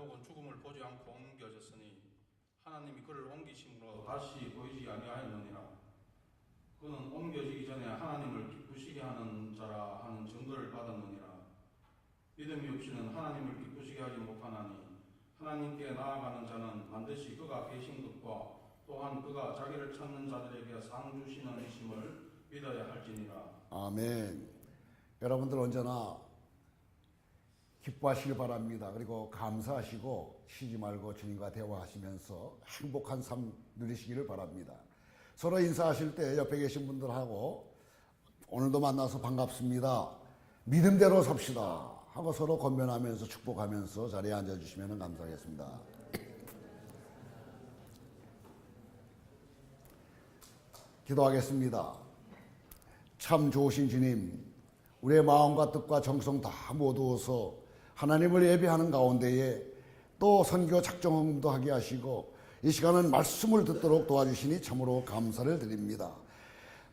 에녹은 죽음을 보지 않고 옮겨졌으니 하나님이 그를 옮기심으로 다시 보이지 아니하였느니라. 그는 옮겨지기 전에 하나님을 기쁘시게 하는 자라 하는 증거를 받았느니라. 믿음이 없이는 하나님을 기쁘시게 하지 못하나니 하나님께 나아가는 자는 반드시 그가 계신 것과 또한 그가 자기를 찾는 자들에게 상 주시는 이심을 믿어야 할지니라. 아멘. 여러분들 언제나 기뻐하시길 바랍니다. 그리고 감사하시고 쉬지 말고 주님과 대화하시면서 행복한 삶 누리시기를 바랍니다. 서로 인사하실 때 옆에 계신 분들하고 오늘도 만나서 반갑습니다. 믿음대로 삽시다 하고 서로 건면하면서 축복하면서 자리에 앉아주시면 감사하겠습니다. 기도하겠습니다. 참 좋으신 주님, 우리의 마음과 뜻과 정성 다 모두어서 하나님을 예배하는 가운데에 또 선교 작정도 하게 하시고 이 시간은 말씀을 듣도록 도와주시니 참으로 감사를 드립니다.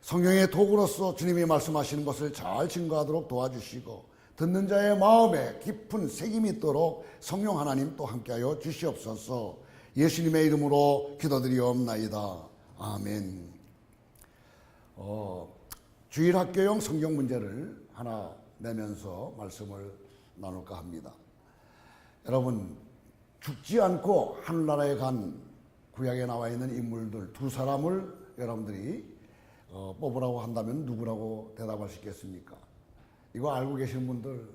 성령의 도구로서 주님이 말씀하시는 것을 잘 증거하도록 도와주시고 듣는 자의 마음에 깊은 새김이 있도록 성령 하나님 또 함께하여 주시옵소서. 예수님의 이름으로 기도드리옵나이다. 아멘. 주일학교용 성경 문제를 하나 내면서 말씀을 나눌까 합니다. 여러분, 죽지 않고 하늘나라에 간 구약에 나와 있는 인물들 두 사람을 여러분들이 뽑으라고 한다면 누구라고 대답할 수 있겠습니까? 이거 알고 계시는 분들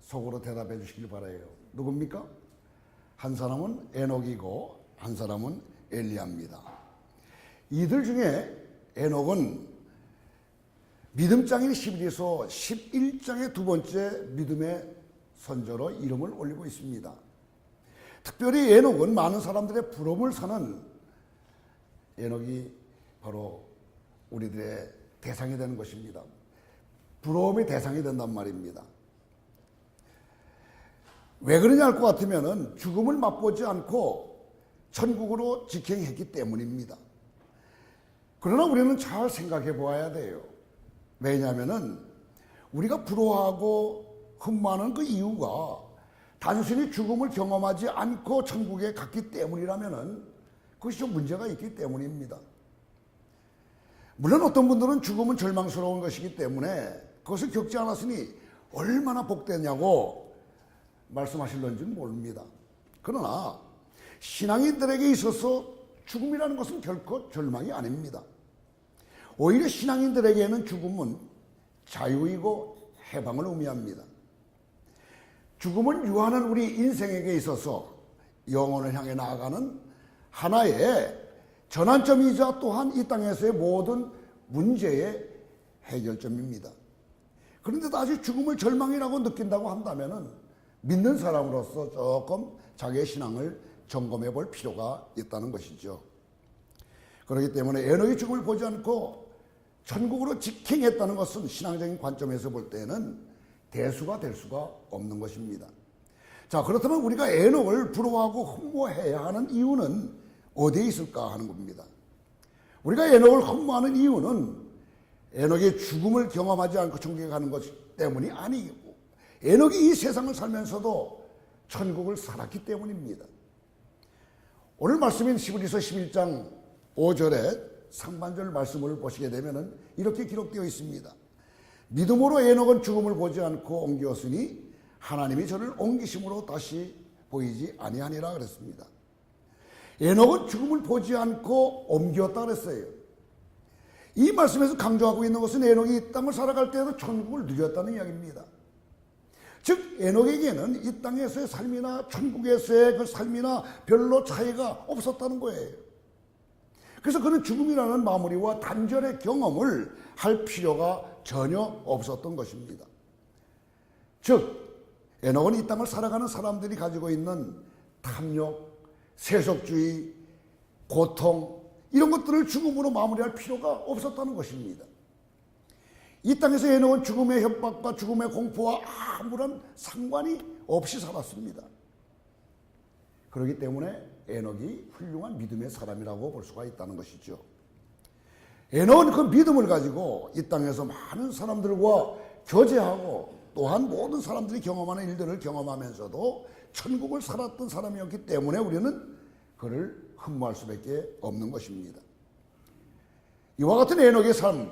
속으로 대답해 주시길 바라요. 누굽니까? 한 사람은 에녹이고 한 사람은 엘리야입니다. 이들 중에 에녹은 믿음장인 11에서 11장의 두 번째 믿음의 선조로 이름을 올리고 있습니다. 특별히 에녹은 많은 사람들의 부러움을 사는 에녹이 바로 우리들의 대상이 되는 것입니다. 부러움의 대상이 된단 말입니다. 왜 그러냐 할 것 같으면 죽음을 맛보지 않고 천국으로 직행했기 때문입니다. 그러나 우리는 잘 생각해 보아야 돼요. 왜냐하면 우리가 부러워하고 흠모하는 그 이유가 단순히 죽음을 경험하지 않고 천국에 갔기 때문이라면 그것이 좀 문제가 있기 때문입니다. 물론 어떤 분들은 죽음은 절망스러운 것이기 때문에 그것을 겪지 않았으니 얼마나 복되냐고 말씀하실런지는 모릅니다. 그러나 신앙인들에게 있어서 죽음이라는 것은 결코 절망이 아닙니다. 오히려 신앙인들에게는 죽음은 자유이고 해방을 의미합니다. 죽음은 유한한 우리 인생에게 있어서 영혼을 향해 나아가는 하나의 전환점이자 또한 이 땅에서의 모든 문제의 해결점입니다. 그런데도 아직 죽음을 절망이라고 느낀다고 한다면 믿는 사람으로서 조금 자기의 신앙을 점검해 볼 필요가 있다는 것이죠. 그렇기 때문에 에녹이 죽음을 보지 않고 천국으로 직행했다는 것은 신앙적인 관점에서 볼 때는 대수가 될 수가 없는 것입니다. 자, 그렇다면 우리가 에녹을 부러워하고 흠모해야 하는 이유는 어디에 있을까 하는 겁니다. 우리가 에녹을 흠모하는 이유는 에녹이 죽음을 경험하지 않고 천국에 가는 것 때문이 아니고 에녹이 이 세상을 살면서도 천국을 살았기 때문입니다. 오늘 말씀인 히브리서 11장 5절에 상반절 말씀을 보시게 되면 이렇게 기록되어 있습니다. 믿음으로 에녹은 죽음을 보지 않고 옮겼으니 하나님이 저를 옮기심으로 다시 보이지 아니하니라 그랬습니다. 에녹은 죽음을 보지 않고 옮겼다 그랬어요. 이 말씀에서 강조하고 있는 것은 에녹이 이 땅을 살아갈 때에도 천국을 누렸다는 이야기입니다. 즉 에녹에게는 이 땅에서의 삶이나 천국에서의 그 삶이나 별로 차이가 없었다는 거예요. 그래서 그는 죽음이라는 마무리와 단절의 경험을 할 필요가 전혀 없었던 것입니다. 즉 에녹은 이 땅을 살아가는 사람들이 가지고 있는 탐욕, 세속주의, 고통 이런 것들을 죽음으로 마무리할 필요가 없었다는 것입니다. 이 땅에서 에녹은 죽음의 협박과 죽음의 공포와 아무런 상관이 없이 살았습니다. 그렇기 때문에 에녹이 훌륭한 믿음의 사람이라고 볼 수가 있다는 것이죠. 에녹은 그 믿음을 가지고 이 땅에서 많은 사람들과 교제하고 또한 모든 사람들이 경험하는 일들을 경험하면서도 천국을 살았던 사람이었기 때문에 우리는 그를 흠모할 수밖에 없는 것입니다. 이와 같은 에녹의 삶,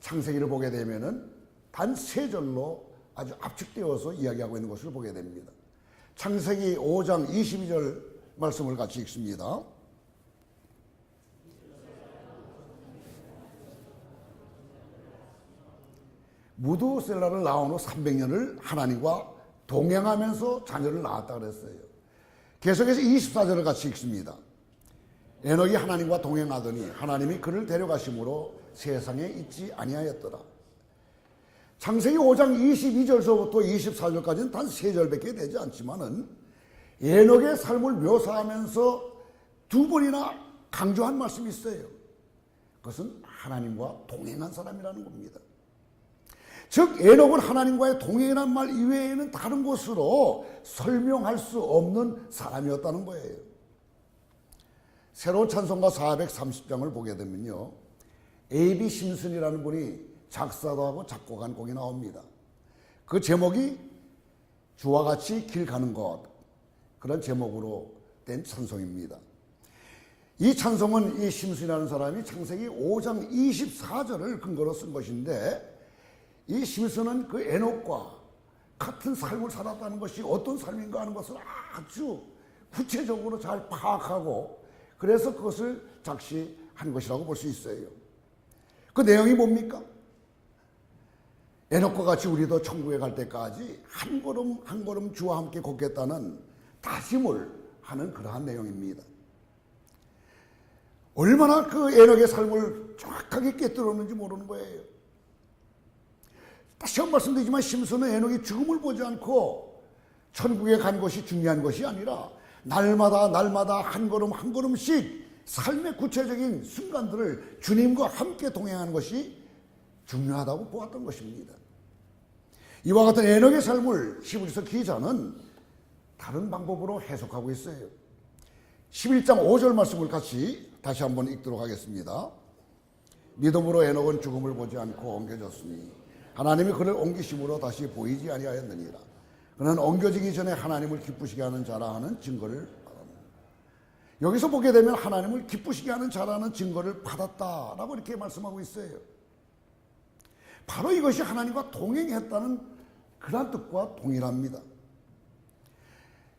창세기를 보게 되면은 단 세 절로 아주 압축되어서 이야기하고 있는 것을 보게 됩니다. 창세기 5장 22절 말씀을 같이 읽습니다. 무두셀라를 낳은 후 300년을 하나님과 동행하면서 자녀를 낳았다 그랬어요. 계속해서 24절을 같이 읽습니다. 에녹이 하나님과 동행하더니 하나님이 그를 데려가심으로 세상에 있지 아니하였더라. 창세기 5장 22절서부터 24절까지는 단 3절밖에 되지 않지만은 에녹의 삶을 묘사하면서 두 번이나 강조한 말씀이 있어요. 그것은 하나님과 동행한 사람이라는 겁니다. 즉 에녹은 하나님과의 동행이라는 말 이외에는 다른 것으로 설명할 수 없는 사람이었다는 거예요. 새로운 찬송가 430장을 보게 되면요, A.B. 심슨이라는 분이 작사도 하고 작곡한 곡이 나옵니다. 그 제목이 주와 같이 길 가는 것, 그런 제목으로 된 찬송입니다. 이 찬송은 이 심슨이라는 사람이 창세기 5장 24절을 근거로 쓴 것인데, 이 심슨은 그 에녹과 같은 삶을 살았다는 것이 어떤 삶인가 하는 것을 아주 구체적으로 잘 파악하고 그래서 그것을 작시한 것이라고 볼 수 있어요. 그 내용이 뭡니까? 에녹과 같이 우리도 천국에 갈 때까지 한 걸음 한 걸음 주와 함께 걷겠다는 다짐을 하는 그러한 내용입니다. 얼마나 그 에녹의 삶을 정확하게 깨뜨렸는지 모르는 거예요. 다시 한 번 말씀드리지만 심슨은 에녹이 죽음을 보지 않고 천국에 간 것이 중요한 것이 아니라 날마다 한 걸음 한 걸음씩 삶의 구체적인 순간들을 주님과 함께 동행하는 것이 중요하다고 보았던 것입니다. 이와 같은 에녹의 삶을 히브리서 기자는 다른 방법으로 해석하고 있어요. 11장 5절 말씀을 같이 다시 한번 읽도록 하겠습니다. 믿음으로 에녹은 죽음을 보지 않고 옮겨졌으니 하나님이 그를 옮기심으로 다시 보이지 아니하였느니라. 그는 옮겨지기 전에 하나님을 기쁘시게 하는 자라 하는 증거를 받았다. 여기서 보게 되면 하나님을 기쁘시게 하는 자라는 증거를 받았다라고 이렇게 말씀하고 있어요. 바로 이것이 하나님과 동행했다는 그런 뜻과 동일합니다.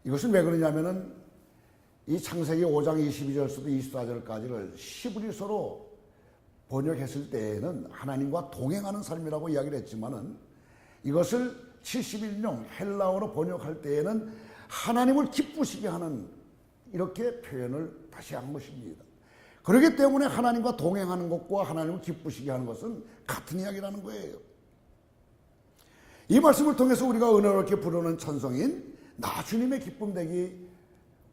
이것은 왜 그러냐면은 이 창세기 5장 22절부터 24절까지를 히브리서로 번역했을 때에는 하나님과 동행하는 삶이라고 이야기를 했지만은 이것을 71년 헬라어로 번역할 때에는 하나님을 기쁘시게 하는 이렇게 표현을 다시 한 것입니다. 그렇기 때문에 하나님과 동행하는 것과 하나님을 기쁘시게 하는 것은 같은 이야기라는 거예요. 이 말씀을 통해서 우리가 은혜롭게 부르는 찬송인 나 주님의 기쁨 되기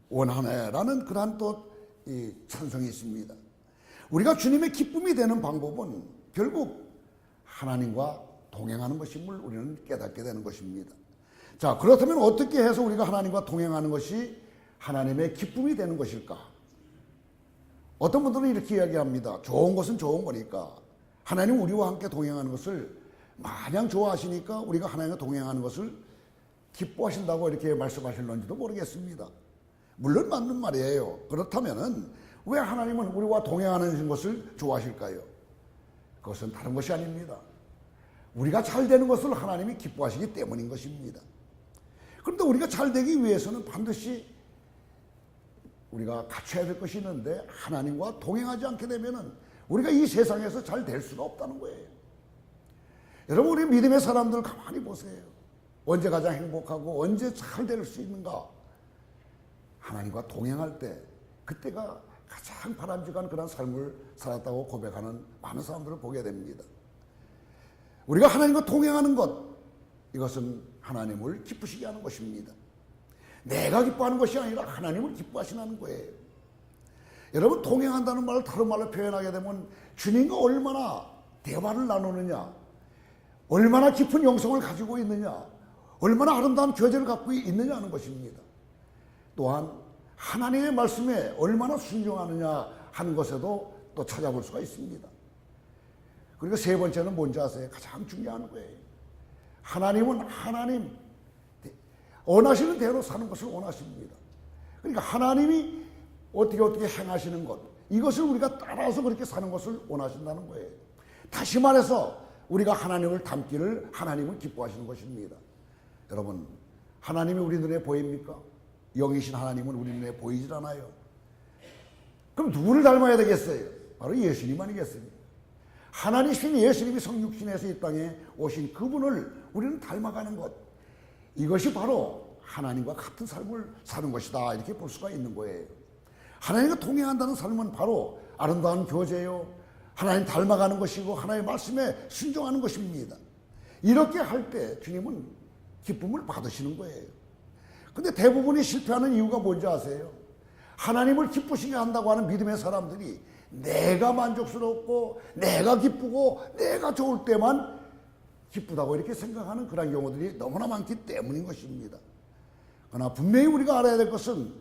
원하네라는 그러한 또 이 찬송이 있습니다. 우리가 주님의 기쁨이 되는 방법은 결국 하나님과 동행하는 것임을 우리는 깨닫게 되는 것입니다. 자, 그렇다면 어떻게 해서 우리가 하나님과 동행하는 것이 하나님의 기쁨이 되는 것일까? 어떤 분들은 이렇게 이야기합니다. 좋은 것은 좋은 거니까 하나님 우리와 함께 동행하는 것을 마냥 좋아하시니까 우리가 하나님과 동행하는 것을 기뻐하신다고 이렇게 말씀하실런지도 모르겠습니다. 물론 맞는 말이에요. 그렇다면은 왜 하나님은 우리와 동행하는 것을 좋아하실까요? 그것은 다른 것이 아닙니다. 우리가 잘 되는 것을 하나님이 기뻐하시기 때문인 것입니다. 그런데 우리가 잘 되기 위해서는 반드시 우리가 갖춰야 될 것이 있는데 하나님과 동행하지 않게 되면은 우리가 이 세상에서 잘 될 수가 없다는 거예요. 여러분, 우리 믿음의 사람들 가만히 보세요. 언제 가장 행복하고 언제 잘 될 수 있는가? 하나님과 동행할 때 그때가 가장 바람직한 그런 삶을 살았다고 고백하는 많은 사람들을 보게 됩니다. 우리가 하나님과 동행하는 것, 이것은 하나님을 기쁘시게 하는 것입니다. 내가 기뻐하는 것이 아니라 하나님을 기뻐하시는 거예요. 여러분, 동행한다는 말을 다른 말로 표현하게 되면 주님과 얼마나 대화를 나누느냐, 얼마나 깊은 영성을 가지고 있느냐, 얼마나 아름다운 교제를 갖고 있느냐 하는 것입니다. 또한 하나님의 말씀에 얼마나 순종하느냐 하는 것에도 또 찾아볼 수가 있습니다. 그리고 세 번째는 뭔지 아세요? 가장 중요한 거예요. 하나님은 하나님, 원하시는 대로 사는 것을 원하십니다. 그러니까 하나님이 어떻게 행하시는 것, 이것을 우리가 따라서 그렇게 사는 것을 원하신다는 거예요. 다시 말해서 우리가 하나님을 닮기를 하나님은 기뻐하시는 것입니다. 여러분, 하나님이 우리 눈에 보입니까? 영이신 하나님은 우리 눈에 보이질 않아요. 그럼 누구를 닮아야 되겠어요? 바로 예수님 아니겠습니까? 하나님이신 예수님이 성육신에서 이 땅에 오신 그분을 우리는 닮아가는 것, 이것이 바로 하나님과 같은 삶을 사는 것이다, 이렇게 볼 수가 있는 거예요. 하나님과 동행한다는 삶은 바로 아름다운 교제요, 하나님 닮아가는 것이고 하나님의 말씀에 순종하는 것입니다. 이렇게 할 때 주님은 기쁨을 받으시는 거예요. 근데 대부분이 실패하는 이유가 뭔지 아세요? 하나님을 기쁘시게 한다고 하는 믿음의 사람들이 내가 만족스럽고 내가 기쁘고 내가 좋을 때만 기쁘다고 이렇게 생각하는 그런 경우들이 너무나 많기 때문인 것입니다. 그러나 분명히 우리가 알아야 될 것은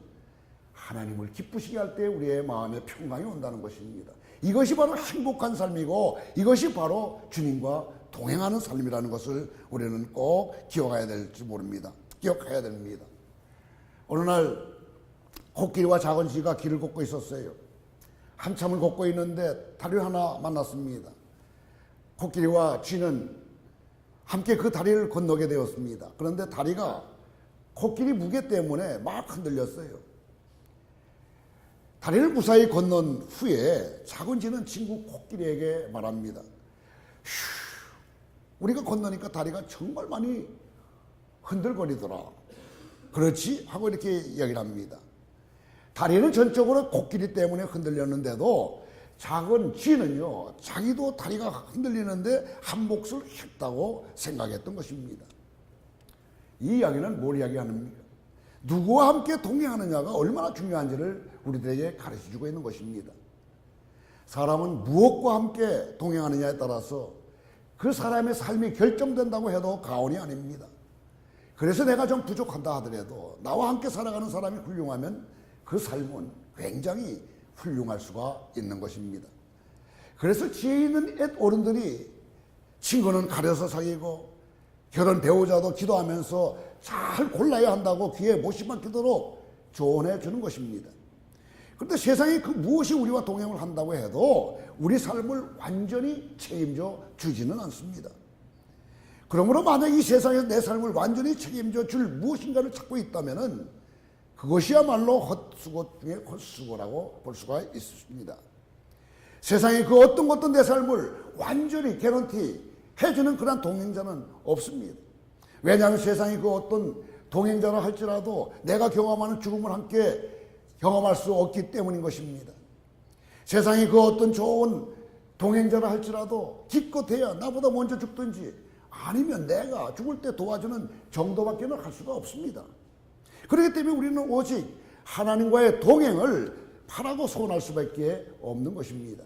하나님을 기쁘시게 할 때 우리의 마음에 평강이 온다는 것입니다. 이것이 바로 행복한 삶이고 이것이 바로 주님과 동행하는 삶이라는 것을 우리는 꼭 기억해야 될지 모릅니다. 기억해야 됩니다. 어느 날 코끼리와 작은 쥐가 길을 걷고 있었어요. 한참을 걷고 있는데 다리를 하나 만났습니다. 코끼리와 쥐는 함께 그 다리를 건너게 되었습니다. 그런데 다리가 코끼리 무게 때문에 막 흔들렸어요. 다리를 무사히 건넌 후에 작은 쥐는 친구 코끼리에게 말합니다. 우리가 건너니까 다리가 정말 많이 흔들거리더라. 그렇지? 하고 이렇게 이야기를 합니다. 다리는 전적으로 코끼리 때문에 흔들렸는데도 작은 쥐는요, 자기도 다리가 흔들리는데 한 몫을 했다고 생각했던 것입니다. 이 이야기는 뭘 이야기하는입니까? 누구와 함께 동행하느냐가 얼마나 중요한지를 우리들에게 가르쳐주고 있는 것입니다. 사람은 무엇과 함께 동행하느냐에 따라서 그 사람의 삶이 결정된다고 해도 과언이 아닙니다. 그래서 내가 좀 부족한다 하더라도 나와 함께 살아가는 사람이 훌륭하면 그 삶은 굉장히 훌륭할 수가 있는 것입니다. 그래서 지혜 있는 어른들이 친구는 가려서 사귀고 결혼 배우자도 기도하면서 잘 골라야 한다고 귀에 못이 막히도록 조언해 주는 것입니다. 그런데 세상에 그 무엇이 우리와 동행을 한다고 해도 우리 삶을 완전히 책임져 주지는 않습니다. 그러므로 만약 이 세상에서 내 삶을 완전히 책임져 줄 무엇인가를 찾고 있다면 그것이야말로 헛수고 중에 헛수고라고 볼 수가 있습니다. 세상에 그 어떤 것도 내 삶을 완전히 개런티 해주는 그런 동행자는 없습니다. 왜냐하면 세상에 그 어떤 동행자라 할지라도 내가 경험하는 죽음을 함께 경험할 수 없기 때문인 것입니다. 세상에 그 어떤 좋은 동행자라 할지라도 기껏해야 나보다 먼저 죽든지 아니면 내가 죽을 때 도와주는 정도밖에 할 수가 없습니다. 그렇기 때문에 우리는 오직 하나님과의 동행을 바라고 소원할 수밖에 없는 것입니다.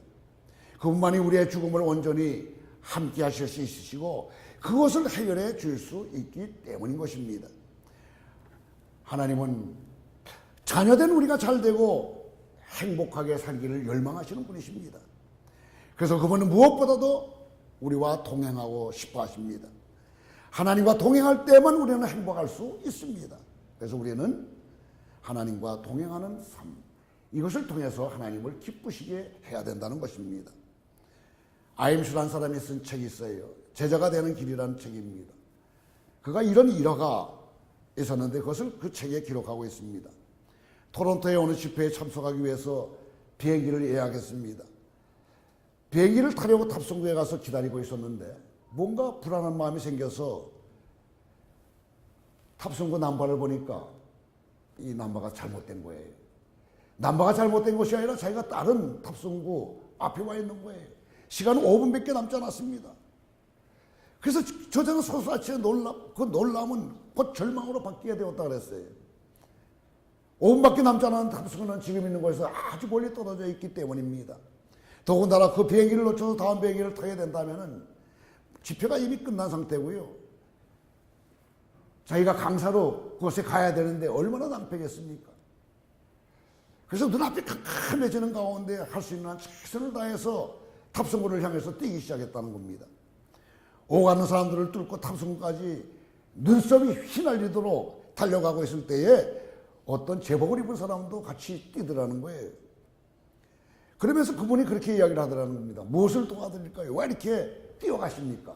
그분만이 우리의 죽음을 온전히 함께 하실 수 있으시고 그것을 해결해 줄 수 있기 때문인 것입니다. 하나님은 자녀된 우리가 잘되고 행복하게 살기를 열망하시는 분이십니다. 그래서 그분은 무엇보다도 우리와 동행하고 싶어 하십니다. 하나님과 동행할 때만 우리는 행복할 수 있습니다. 그래서 우리는 하나님과 동행하는 삶, 이것을 통해서 하나님을 기쁘시게 해야 된다는 것입니다. 아임슈라는 사람이 쓴 책이 있어요. 제자가 되는 길이라는 책입니다. 그가 이런 일화가 있었는데 그것을 그 책에 기록하고 있습니다. 토론토의 어느 집회에 참석하기 위해서 비행기를 예약했습니다. 비행기를 타려고 탑승구에 가서 기다리고 있었는데 뭔가 불안한 마음이 생겨서 탑승구 남바를 보니까 이 남바가 잘못된 거예요. 남바가 잘못된 것이 아니라 자기가 다른 탑승구 앞에 와 있는 거예요. 시간은 5분밖에 남지 않았습니다. 그래서 저자는 소스라치게 그 놀람은 곧 절망으로 바뀌게 되었다 그랬어요. 5분밖에 남지 않은 탑승구는 지금 있는 곳에서 아주 멀리 떨어져 있기 때문입니다. 더군다나 그 비행기를 놓쳐서 다음 비행기를 타게 된다면 집회가 이미 끝난 상태고요. 자기가 강사로 그곳에 가야 되는데 얼마나 낭패겠습니까? 그래서 눈앞이 캄캄해지는 가운데 할 수 있는 한 최선을 다해서 탑승구를 향해서 뛰기 시작했다는 겁니다. 오가는 사람들을 뚫고 탑승구까지 눈썹이 휘날리도록 달려가고 있을 때에 어떤 제복을 입은 사람도 같이 뛰더라는 거예요. 그러면서 그분이 그렇게 이야기를 하더라는 겁니다. 무엇을 도와드릴까요? 왜 이렇게 뛰어가십니까?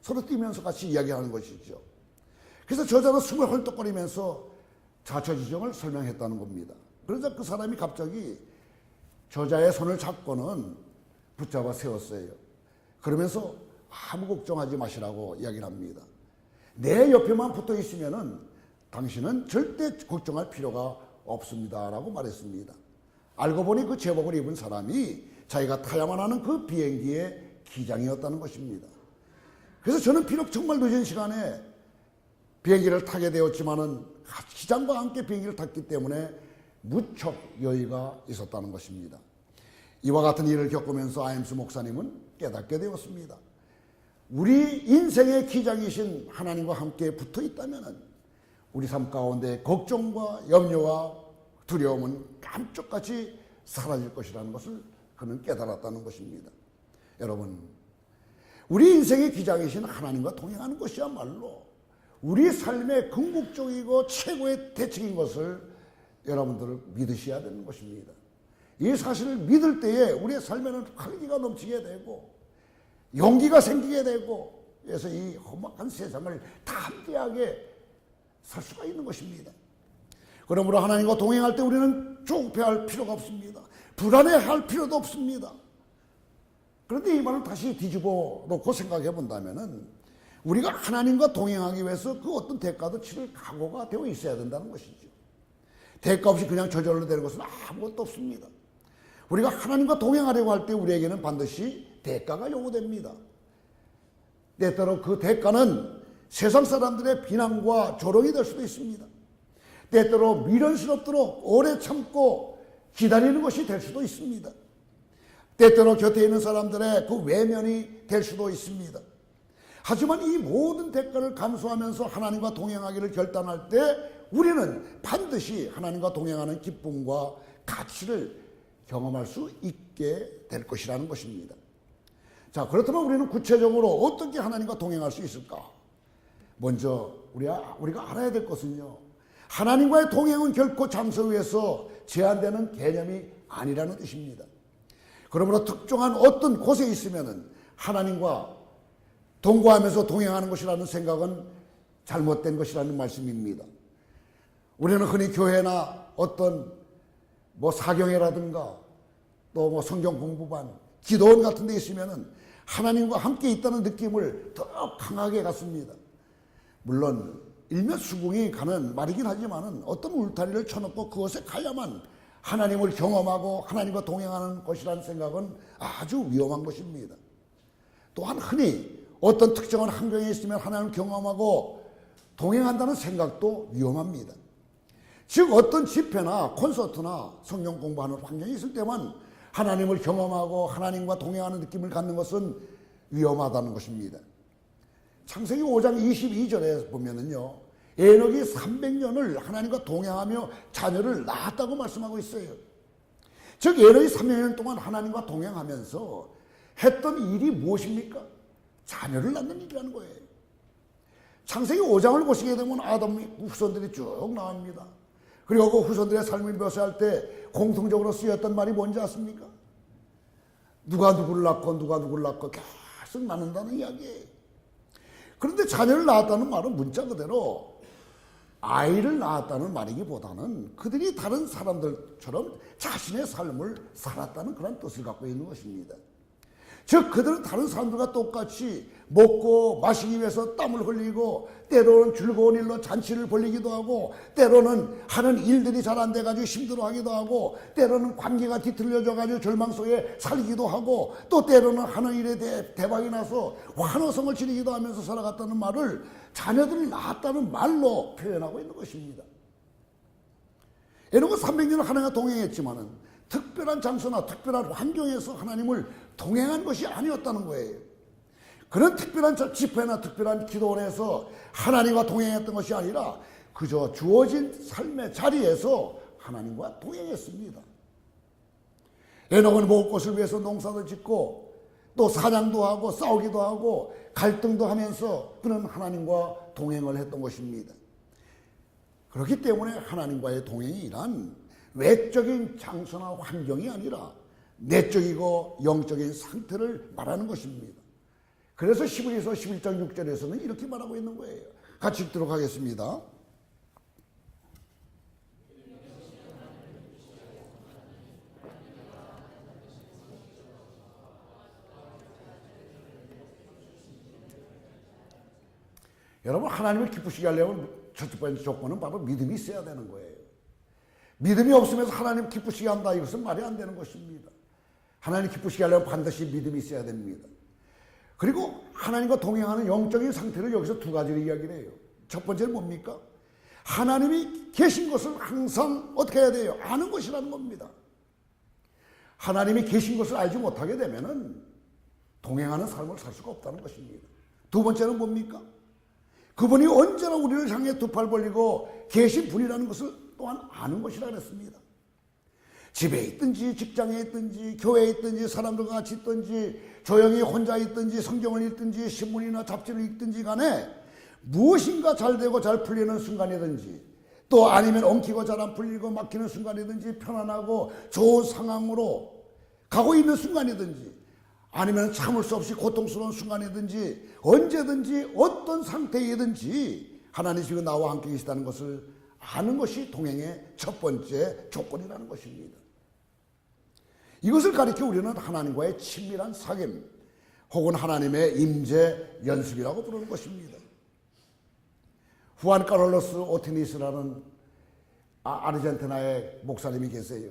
서로 뛰면서 같이 이야기하는 것이죠. 그래서 저자는 숨을 헐떡거리면서 자처지종을 설명했다는 겁니다. 그러자 그 사람이 갑자기 저자의 손을 잡고는 붙잡아 세웠어요. 그러면서 아무 걱정하지 마시라고 이야기를 합니다. 내 옆에만 붙어 있으면은 당신은 절대 걱정할 필요가 없습니다. 라고 말했습니다. 알고 보니 그 제복을 입은 사람이 자기가 타야만 하는 그 비행기의 기장이었다는 것입니다. 그래서 저는 비록 정말 늦은 시간에 비행기를 타게 되었지만은 기장과 함께 비행기를 탔기 때문에 무척 여유가 있었다는 것입니다. 이와 같은 일을 겪으면서 아임스 목사님은 깨닫게 되었습니다. 우리 인생의 기장이신 하나님과 함께 붙어 있다면 우리 삶 가운데 걱정과 염려와 두려움은 깜짝같이 사라질 것이라는 것을 그는 깨달았다는 것입니다. 여러분, 우리 인생의 기장이신 하나님과 동행하는 것이야말로 우리 삶의 궁극적이고 최고의 대책인 것을 여러분들을 믿으셔야 되는 것입니다. 이 사실을 믿을 때에 우리의 삶에는 활기가 넘치게 되고 용기가 생기게 되고, 그래서 이 험악한 세상을 담대하게 살 수가 있는 것입니다. 그러므로 하나님과 동행할 때 우리는 조급해할 필요가 없습니다. 불안해할 필요도 없습니다. 그런데 이 말을 다시 뒤집어 놓고 생각해 본다면은 우리가 하나님과 동행하기 위해서 그 어떤 대가도 치를 각오가 되어 있어야 된다는 것이죠. 대가 없이 그냥 저절로 되는 것은 아무것도 없습니다. 우리가 하나님과 동행하려고 할 때 우리에게는 반드시 대가가 요구됩니다. 때때로 그 대가는 세상 사람들의 비난과 조롱이 될 수도 있습니다. 때때로 미련스럽도록 오래 참고 기다리는 것이 될 수도 있습니다. 때때로 곁에 있는 사람들의 그 외면이 될 수도 있습니다. 하지만 이 모든 대가를 감수하면서 하나님과 동행하기를 결단할 때 우리는 반드시 하나님과 동행하는 기쁨과 가치를 경험할 수 있게 될 것이라는 것입니다. 자, 그렇다면 우리는 구체적으로 어떻게 하나님과 동행할 수 있을까? 먼저 우리가 알아야 될 것은요, 하나님과의 동행은 결코 장소에서 제한되는 개념이 아니라는 뜻입니다. 그러므로 특정한 어떤 곳에 있으면은 하나님과 동거하면서 동행하는 것이라는 생각은 잘못된 것이라는 말씀입니다. 우리는 흔히 교회나 어떤 사경회라든가 또 성경 공부반, 기도원 같은 데 있으면은 하나님과 함께 있다는 느낌을 더 강하게 갖습니다. 물론 일면수긍이 가는 말이긴 하지만은 어떤 울타리를 쳐놓고 그것에 가야만 하나님을 경험하고 하나님과 동행하는 것이라는 생각은 아주 위험한 것입니다. 또한 흔히 어떤 특정한 환경에 있으면 하나님을 경험하고 동행한다는 생각도 위험합니다. 즉 어떤 집회나 콘서트나 성경 공부하는 환경이 있을 때만 하나님을 경험하고 하나님과 동행하는 느낌을 갖는 것은 위험하다는 것입니다. 창세기 5장 22절에 보면은요, 에녹이 300년을 하나님과 동행하며 자녀를 낳았다고 말씀하고 있어요. 즉 에녹이 300년 동안 하나님과 동행하면서 했던 일이 무엇입니까? 자녀를 낳는 일이라는 거예요. 창세기 5장을 보시게 되면 아담 후손들이 쭉 나옵니다. 그리고 그 후손들의 삶을 묘사할 때 공통적으로 쓰였던 말이 뭔지 아십니까? 누가 누구를 낳고 누가 누구를 낳고 계속 낳는다는 이야기예요. 그런데 자녀를 낳았다는 말은 문자 그대로 아이를 낳았다는 말이기보다는 그들이 다른 사람들처럼 자신의 삶을 살았다는 그런 뜻을 갖고 있는 것입니다. 즉 그들은 다른 사람들과 똑같이 먹고 마시기 위해서 땀을 흘리고 때로는 즐거운 일로 잔치를 벌이기도 하고 때로는 하는 일들이 잘 안 돼가지고 힘들어하기도 하고 때로는 관계가 뒤틀려져가지고 절망 속에 살기도 하고 또 때로는 하는 일에 대박이 나서 환호성을 지르기도 하면서 살아갔다는 말을 자녀들이 낳았다는 말로 표현하고 있는 것입니다. 에녹은 300년을 하나님과 동행했지만은 특별한 장소나 특별한 환경에서 하나님을 동행한 것이 아니었다는 거예요. 그런 특별한 집회나 특별한 기도원에서 하나님과 동행했던 것이 아니라 그저 주어진 삶의 자리에서 하나님과 동행했습니다. 에녹은 먹을 것을 위해서 농사도 짓고 또 사냥도 하고 싸우기도 하고 갈등도 하면서 그는 하나님과 동행을 했던 것입니다. 그렇기 때문에 하나님과의 동행이란 외적인 장소나 환경이 아니라 내적이고 영적인 상태를 말하는 것입니다. 그래서 히브리서 11장 6절에서는 이렇게 말하고 있는 거예요. 같이 읽도록 하겠습니다. 여러분, 하나님을 기쁘시게 하려면 첫 번째 조건은 바로 믿음이 있어야 되는 거예요. 믿음이 없으면서 하나님 기쁘시게 한다, 이것은 말이 안 되는 것입니다. 하나님 기쁘시게 하려면 반드시 믿음이 있어야 됩니다. 그리고 하나님과 동행하는 영적인 상태를 여기서 두 가지를 이야기를 해요. 첫 번째는 뭡니까? 하나님이 계신 것을 항상 어떻게 해야 돼요? 아는 것이라는 겁니다. 하나님이 계신 것을 알지 못하게 되면은 동행하는 삶을 살 수가 없다는 것입니다. 두 번째는 뭡니까? 그분이 언제나 우리를 향해 두 팔 벌리고 계신 분이라는 것을 또한 아는 것이라 그랬습니다. 집에 있든지 직장에 있든지 교회에 있든지 사람들과 같이 있든지 조용히 혼자 있든지 성경을 읽든지 신문이나 잡지를 읽든지 간에 무엇인가 잘 되고 잘 풀리는 순간이든지 또 아니면 엉키고 잘 안 풀리고 막히는 순간이든지 편안하고 좋은 상황으로 가고 있는 순간이든지 아니면 참을 수 없이 고통스러운 순간이든지 언제든지 어떤 상태이든지 하나님 지금 나와 함께 계시다는 것을 아는 것이 동행의 첫 번째 조건이라는 것입니다. 이것을 가리켜 우리는 하나님과의 친밀한 사귐 혹은 하나님의 임재 연습이라고 부르는 것입니다. 후안 카를로스 오티니스라는 아르헨티나의 목사님이 계세요.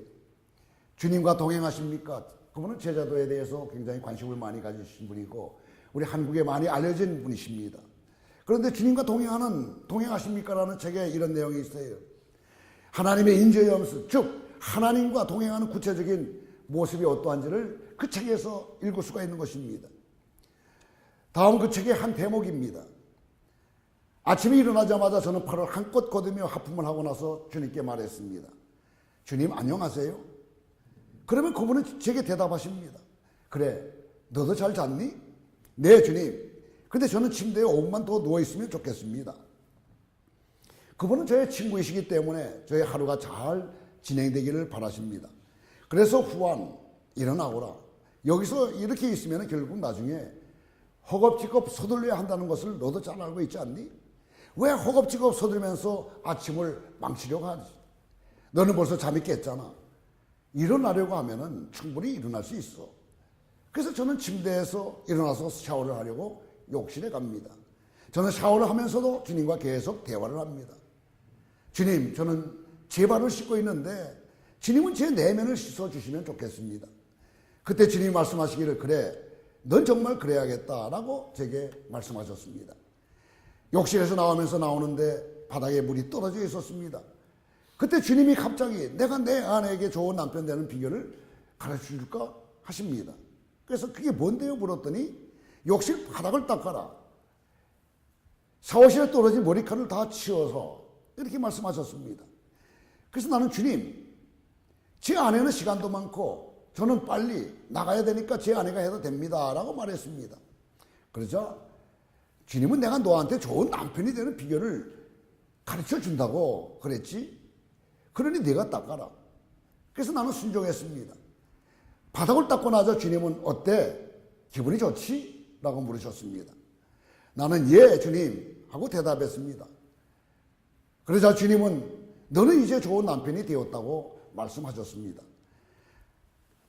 주님과 동행하십니까? 그분은 제자도에 대해서 굉장히 관심을 많이 가지신 분이고 우리 한국에 많이 알려진 분이십니다. 그런데 주님과 동행하십니까? 라는 책에 이런 내용이 있어요. 하나님의 인재 연습, 즉 하나님과 동행하는 구체적인 모습이 어떠한지를 그 책에서 읽을 수가 있는 것입니다. 다음 그 책의 한 대목입니다. 아침에 일어나자마자 저는 팔을 한껏 걷으며 하품을 하고 나서 주님께 말했습니다. 주님 안녕하세요. 그러면 그분은 제게 대답하십니다. 그래, 너도 잘 잤니? 네, 주님. 근데 저는 침대에 5분만 더 누워있으면 좋겠습니다. 그분은 저의 친구이시기 때문에 저의 하루가 잘 진행되기를 바라십니다. 그래서 후안, 일어나거라. 여기서 이렇게 있으면 결국 나중에 허겁지겁 서둘러야 한다는 것을 너도 잘 알고 있지 않니? 왜 허겁지겁 서두르면서 아침을 망치려고 하지? 너는 벌써 잠이 깼잖아. 일어나려고 하면은 충분히 일어날 수 있어. 그래서 저는 침대에서 일어나서 샤워를 하려고 욕실에 갑니다. 저는 샤워를 하면서도 주님과 계속 대화를 합니다. 주님, 저는 제 발을 씻고 있는데 주님은 제 내면을 씻어주시면 좋겠습니다. 그때 주님이 말씀하시기를 그래, 넌 정말 그래야겠다라고 제게 말씀하셨습니다. 욕실에서 나오는데 바닥에 물이 떨어져 있었습니다. 그때 주님이 갑자기 내가 내 아내에게 좋은 남편 되는 비결을 가르쳐줄까 하십니다. 그래서 그게 뭔데요? 물었더니 욕실 바닥을 닦아라. 샤워실에 떨어진 머리카락을 다 치워서 이렇게 말씀하셨습니다. 그래서 나는 주님, 제 아내는 시간도 많고 저는 빨리 나가야 되니까 제 아내가 해도 됩니다 라고 말했습니다. 그러자 주님은 내가 너한테 좋은 남편이 되는 비결을 가르쳐 준다고 그랬지? 그러니 네가 닦아라. 그래서 나는 순종했습니다. 바닥을 닦고 나서 주님은 어때? 기분이 좋지? 라고 물으셨습니다. 나는 예 주님 하고 대답했습니다. 그러자 주님은 너는 이제 좋은 남편이 되었다고 말씀하셨습니다.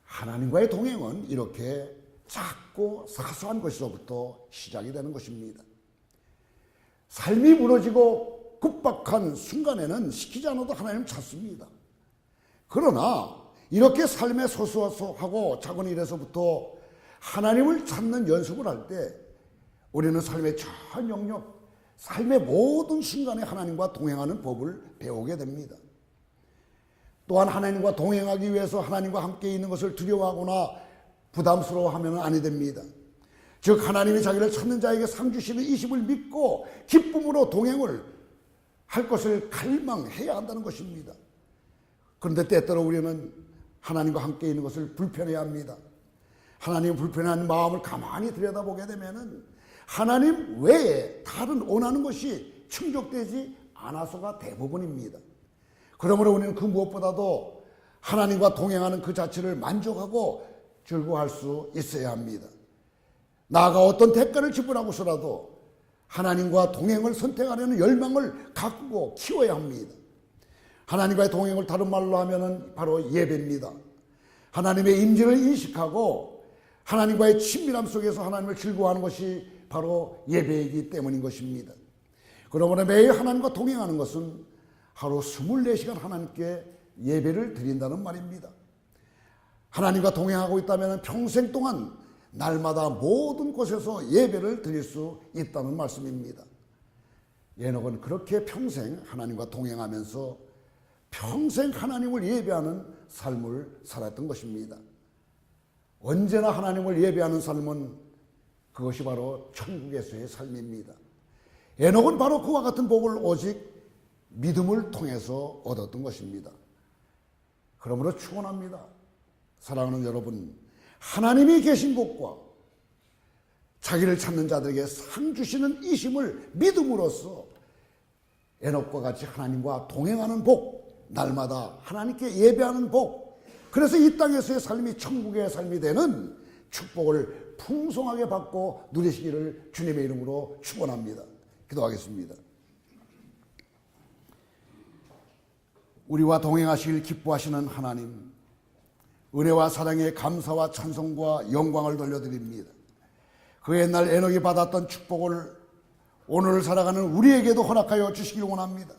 하나님과의 동행은 이렇게 작고 사소한 것에서부터 시작이 되는 것입니다. 삶이 무너지고 급박한 순간에는 시키지 않아도 하나님 찾습니다. 그러나 이렇게 삶의 소소하고 작은 일에서부터 하나님을 찾는 연습을 할 때 우리는 삶의 전 영역, 삶의 모든 순간에 하나님과 동행하는 법을 배우게 됩니다. 또한 하나님과 동행하기 위해서 하나님과 함께 있는 것을 두려워하거나 부담스러워하면 아니 됩니다. 즉 하나님이 자기를 찾는 자에게 상 주시는 이 심을 믿고 기쁨으로 동행을 할 것을 갈망해야 한다는 것입니다. 그런데 때때로 우리는 하나님과 함께 있는 것을 불편해합니다. 하나님 불편한 마음을 가만히 들여다보게 되면은 하나님 외에 다른 원하는 것이 충족되지 않아서가 대부분입니다. 그러므로 우리는 그 무엇보다도 하나님과 동행하는 그 자체를 만족하고 즐거워할 수 있어야 합니다. 나아가 어떤 대가를 지불하고서라도 하나님과 동행을 선택하려는 열망을 갖고 키워야 합니다. 하나님과의 동행을 다른 말로 하면 바로 예배입니다. 하나님의 임재를 인식하고 하나님과의 친밀함 속에서 하나님을 즐거워하는 것이 바로 예배이기 때문인 것입니다. 그러므로 매일 하나님과 동행하는 것은 하루 24시간 하나님께 예배를 드린다는 말입니다. 하나님과 동행하고 있다면 평생 동안 날마다 모든 곳에서 예배를 드릴 수 있다는 말씀입니다. 에녹은 그렇게 평생 하나님과 동행하면서 평생 하나님을 예배하는 삶을 살았던 것입니다. 언제나 하나님을 예배하는 삶은 그것이 바로 천국에서의 삶입니다. 에녹은 바로 그와 같은 복을 오직 믿음을 통해서 얻었던 것입니다. 그러므로 축원합니다. 사랑하는 여러분, 하나님이 계신 곳과 자기를 찾는 자들에게 상 주시는 이심을 믿음으로써 에녹과 같이 하나님과 동행하는 복, 날마다 하나님께 예배하는 복, 그래서 이 땅에서의 삶이 천국의 삶이 되는 축복을 풍성하게 받고 누리시기를 주님의 이름으로 축원합니다. 기도하겠습니다. 우리와 동행하시길 기뻐하시는 하나님, 은혜와 사랑에 감사와 찬송과 영광을 돌려드립니다. 그 옛날 에녹이 받았던 축복을 오늘 살아가는 우리에게도 허락하여 주시길 원합니다.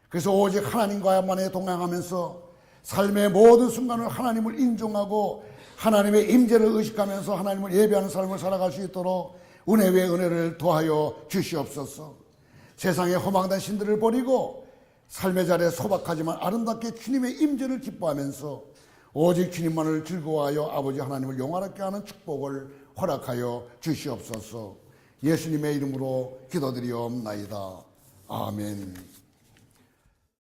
그래서 오직 하나님과만에 동행하면서 삶의 모든 순간을 하나님을 인정하고 하나님의 임재를 의식하면서 하나님을 예배하는 삶을 살아갈 수 있도록 은혜 위에 은혜를 더하여 주시옵소서. 세상의 허망된 신들을 버리고 삶의 자리에 소박하지만 아름답게 주님의 임재를 기뻐하면서 오직 주님만을 즐거워하여 아버지 하나님을 영화롭게 하는 축복을 허락하여 주시옵소서. 예수님의 이름으로 기도드리옵나이다. 아멘.